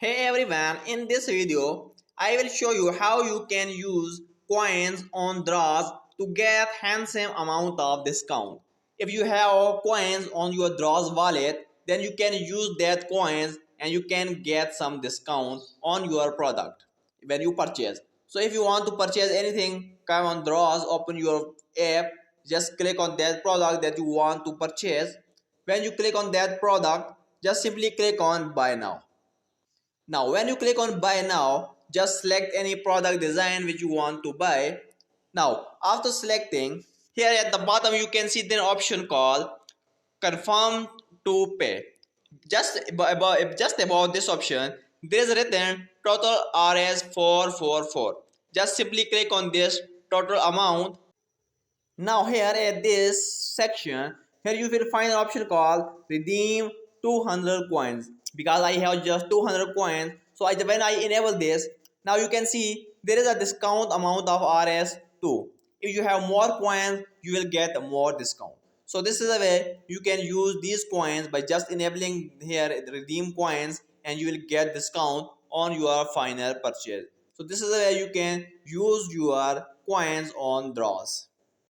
Hey everyone, in this video, I will show you how you can use coins on Daraz to get handsome amount of discount. If you have coins on your Daraz wallet, then you can use that coins and you can get some discount on your product when you purchase. So if you want to purchase anything, come on Daraz, open your app, just click on that product that you want to purchase. When you click on that product, just simply click on buy now. Now, when you click on buy now, just select any product design which you want to buy. Now, after selecting, here at the bottom you can see the option called confirm to pay. Just about this option, there is written total RS 444. Just simply click on this total amount. Now here at this section, here you will find an option called redeem 200 coins. Because I have just 200 coins, so when I enable this, now you can see there is a discount amount of RS2. If you have more coins, you will get more discount. So this is a way you can use these coins by just enabling here redeem coins, and you will get discount on your final purchase. So this is a way you can use your coins on draws.